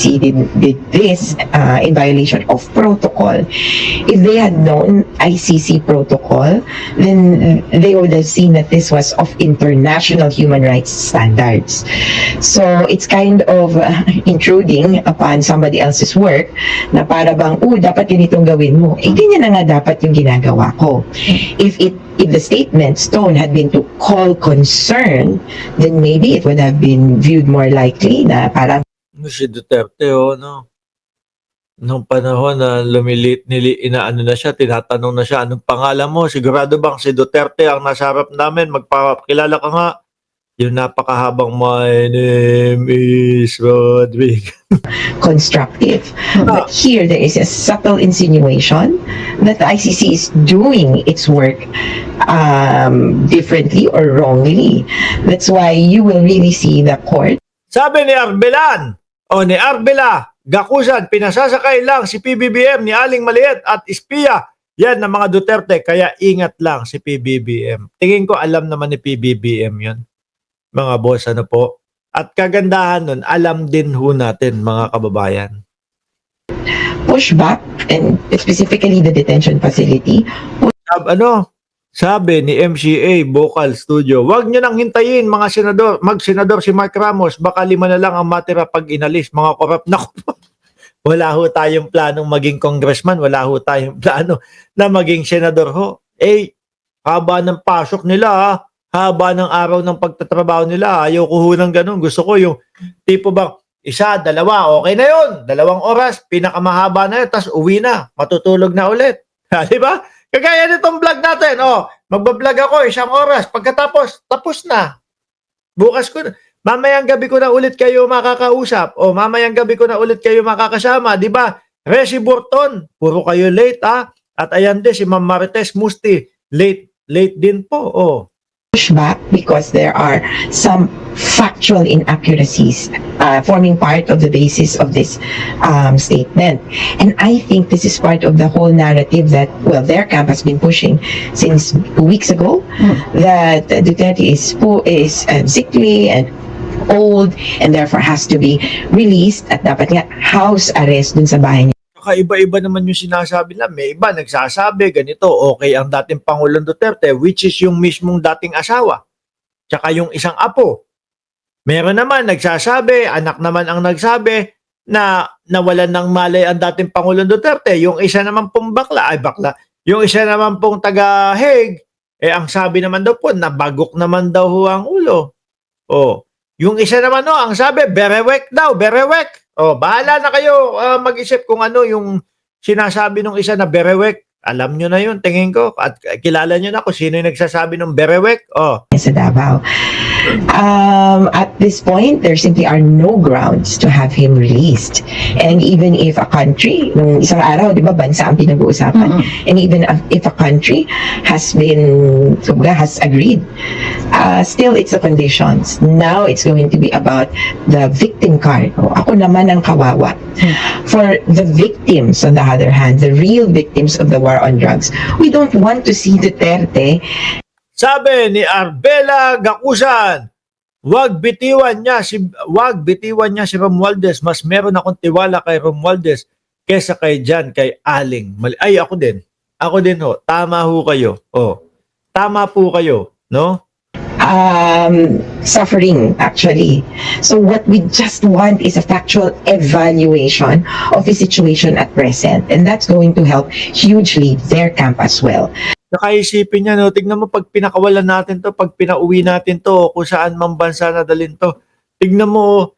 ICC did this in violation of protocol. If they had known ICC protocol, then they would have seen that this was of international human rights standards. So it's kind of intruding upon somebody else's work na para bang, dapat ganitong gawin mo. Ganyan na nga dapat yung ginagawa ko. If the statement's tone had been to call concern, then maybe it would have been viewed more likely na parang si Duterte, no? Nung panahon na inaano na siya, tinatanong na siya, anong pangalan mo? Sigurado bang si Duterte ang nasa harap namin? Magpakilala ka nga. Yung napakahabang, my name is Rodrigo. Constructive. But here, there is a subtle insinuation that the ICC is doing its work differently or wrongly. That's why you will really see the court. Sabi ni Arbelan, ni Arbela, Gakusan, pinasasakay lang si PBBM ni Aling Maliit at espiya yan ng mga Duterte, kaya ingat lang si PBBM. Tingin ko alam naman ni PBBM yun. Mga boss, ano po? At kagandahan nun, alam din ho natin, mga kababayan. Pushback, and specifically the detention facility. Sabi ni MCA Vocal Studio, wag nyo nang hintayin mga senador, mag-senador si Mark Ramos, baka 5 na lang ang matira pag inalis, mga korap na wala ho tayong planong maging congressman, wala ho tayong plano na maging senador ho. Haba ng pasok nila, haba ng araw ng pagtatrabaho nila, ayaw ko ho ng ganun. Gusto ko yung tipo bang, 1, 2, okay na yun. 2 oras, pinakamahaba na yun, tas uwi na, matutulog na ulit. Di ba? Kagaya nitong vlog natin, magbablog ako 1 oras, pagkatapos, tapos na. Bukas ko na. Mamayang gabi ko na ulit kayo makakausap, mamayang gabi ko na ulit kayo makakasama, di ba? Resi Burton, puro kayo late, At ayan din, si Ma'am Marites Musti, late din po, Pushback because there are some factual inaccuracies forming part of the basis of this statement. And I think this is part of the whole narrative that, their camp has been pushing since 2 weeks ago, that Duterte is sickly and old and therefore has to be released at dapat nga house arrest dun sa bahay niya. Kakaiba-iba naman yung sinasabi nila. May iba nagsasabi, ganito, okay ang dating Pangulong Duterte, which is yung mismong dating asawa. Tsaka yung isang apo. Meron naman nagsasabi, anak naman ang nagsabi, na nawalan ng malay ang dating Pangulong Duterte. Yung isa naman pong bakla. Yung isa naman pong taga-Hague, ang sabi naman daw po, nabagok naman daw ho ang ulo. Yung isa naman ang sabi, berewek daw, berewek. Bahala na kayo mag-isip kung ano yung sinasabi ng isa na berewek. Alam nyo na yun, tingin ko. At kilala nyo na kung sino yung nagsasabi ng berewek. Sa Davao. At this point, there simply are no grounds to have him released. And even if a country, nung isang araw, di ba, bansa ang pinag-uusapan, and even if a country has agreed, still it's the conditions. Now it's going to be about the victim card. Ako naman ang kawawa. For the victims, on the other hand, the real victims of the war on drugs, we don't want to see Duterte. Sabi ni Arbela Gakusan, wag bitiwan niya si Romualdez. Mas meron akong tiwala kay Romualdez kesa kay Aling. Ako din ho. Tama ho kayo. Tama po kayo, no? Suffering, actually. So what we just want is a factual evaluation of the situation at present, and that's going to help hugely their camp as well. Nakaisipin niya, tignan mo pag pinakawalan natin to, pag pinauwi natin to, kung saan mang bansa na dalhin to, tignan mo,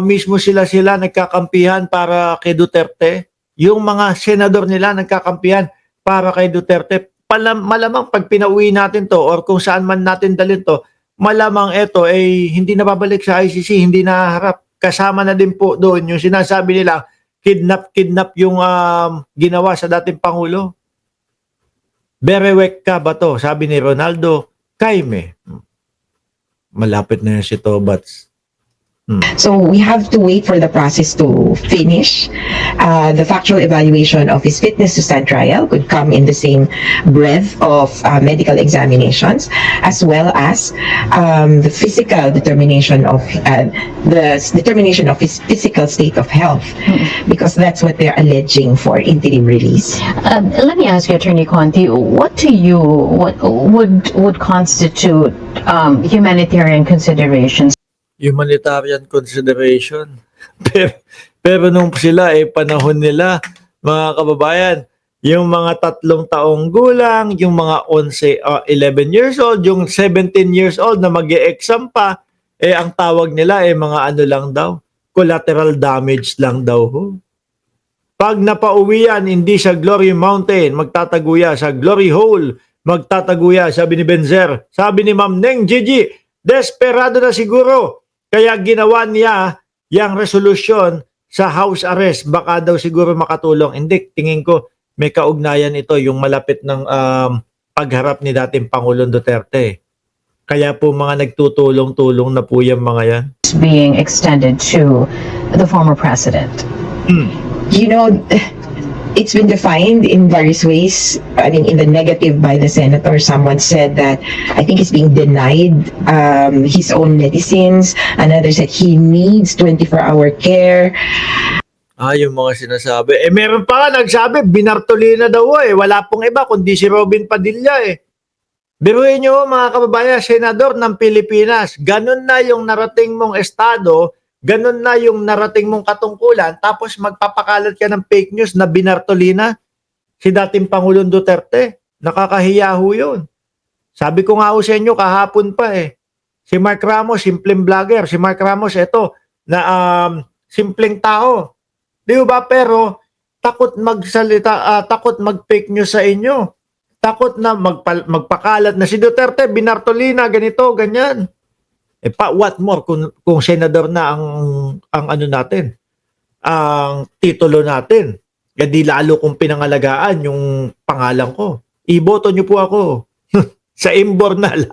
mismo sila nagkakampihan para kay Duterte. Yung mga senador nila nagkakampihan para kay Duterte. Malamang pag pinauwi natin to or kung saan man natin dalhin to, malamang ito hindi na babalik sa ICC, hindi na harap. Kasama na din po doon yung sinasabi nila, kidnap yung ginawa sa dating Pangulo. Berewek ka ba to? Sabi ni Ronaldo, Kaime. Malapit na yun si Tobats. So we have to wait for the process to finish. The factual evaluation of his fitness to stand trial could come in the same breath of medical examinations, as well as the physical determination of his physical state of health, because that's what they're alleging for interim release. Let me ask you, Attorney Conti, what to you what would constitute humanitarian considerations? Humanitarian consideration. Pero nung sila, panahon nila, mga kababayan, yung mga 3 taong gulang, yung mga 11 years old, yung 17 years old na mag-e-exam pa, ang tawag nila, mga ano lang daw, collateral damage lang daw. Ho. Pag napauwi yan, hindi sa Glory Mountain, magtataguya sa Glory Hole, magtataguya, sabi ni Benzer. Sabi ni Ma'am Neng Gigi, desperado na siguro. Kaya ginawa niya yung resolusyon sa house arrest. Baka daw siguro makatulong. Hindi, tingin ko may kaugnayan ito yung malapit ng pagharap ni dating Pangulong Duterte. Kaya po mga nagtutulong-tulong na po yung mga yan. Being extended to the former president. You know, it's been defined in various ways. I mean, in the negative by the senator, someone said that I think he's being denied his own medicines. Another said he needs 24-hour care. Yung mga sinasabi. Meron pa nga nagsabi, Binartolina daw wala pong iba kundi si Robin Padilla Biruin nyo mga kababayan, senador ng Pilipinas, ganun na yung narating mong estado, ganun na yung narating mong katungkulan, tapos magpapakalat ka ng fake news na Binartolina, si dating Pangulong Duterte. Nakakahiya ho yun. Sabi ko nga ho sa inyo kahapon pa Si Mark Ramos, simpleng vlogger. Si Mark Ramos, ito, na simpleng tao. Di ba? Pero takot magsalita, takot mag-fake news sa inyo. Takot na magpakalat na si Duterte, Binartolina, ganito, ganyan. What more kung senador na ang ano natin, ang titulo natin. Di lalo kung pinangalagaan yung pangalan ko. Iboto niyo po ako sa imbornal.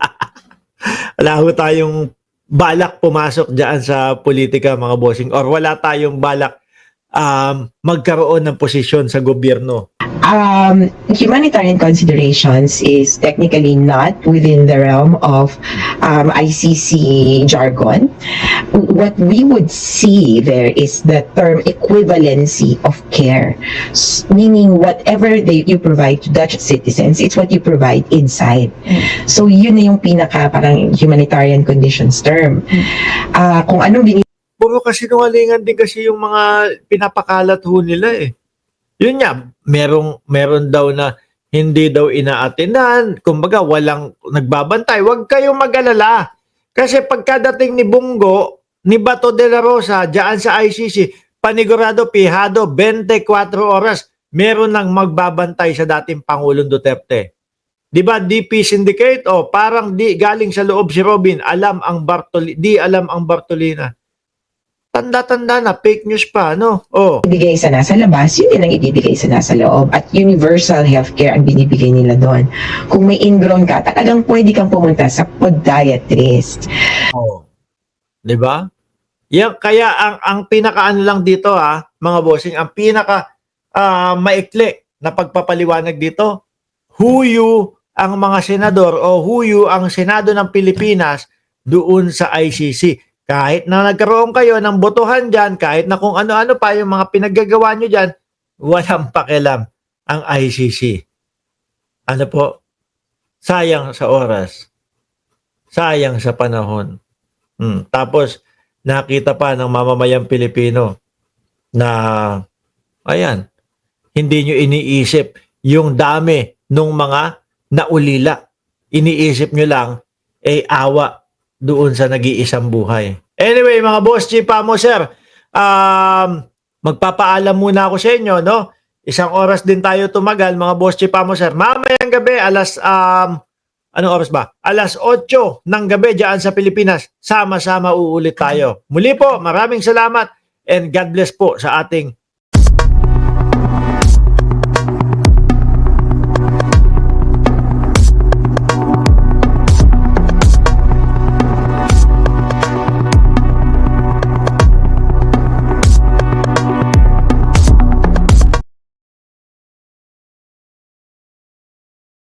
Wala ho tayong balak pumasok diyan sa politika mga bossing, or wala tayong balak magkaroon ng posisyon sa gobyerno. Humanitarian considerations is technically not within the realm of ICC jargon. What we would see there is the term equivalency of care, meaning whatever you provide to Dutch citizens, it's what you provide inside. So yun na yung pinaka parang humanitarian conditions term. Kung anong Puro kasinungalingan din kasi yung mga pinapakalat ho nila Yun nga, meron daw na hindi daw inaatenan, kumbaga walang nagbabantay. Huwag kayong mag-alala. Kasi pagkadating ni Bungo, ni Bato de la Rosa, diyan sa ICC, panigurado, pihado, 24 oras, meron nang magbabantay sa dating Pangulong Duterte. Di ba, DP Syndicate? Parang di galing sa loob si Robin, di alam ang Bartolina. Tanda-tanda na, fake news pa, no? ibigay sa nasa labas, yun din ang ibibigay sa nasa loob. At universal healthcare ang binibigay nila doon. Kung may ingrown ka, talagang pwede kang pumunta sa podiatrist. Di ba? Kaya ang pinaka-ano lang dito, mga bossing, ang pinaka maikli na pagpapaliwanag dito, huyu ang mga senador o huyu ang Senado ng Pilipinas doon sa ICC. Kahit na nagkaroon kayo ng botohan dyan, kahit na kung ano-ano pa yung mga pinaggagawa nyo dyan, walang pakialam ang ICC. Ano po? Sayang sa oras. Sayang sa panahon. Tapos, nakita pa ng mamamayang Pilipino na, ayan, hindi nyo iniisip yung dami nung mga naulila. Iniisip nyo lang, awa doon sa nag-iisang buhay. Anyway, mga boss, Chipamo, sir, magpapaalam muna ako sa inyo, no? Isang oras din tayo tumagal, mga boss, Chipamo, sir. Mamayang gabi, anong oras ba? Alas 8 ng gabi dyan sa Pilipinas. Sama-sama uulit tayo. Muli po, maraming salamat and God bless po sa ating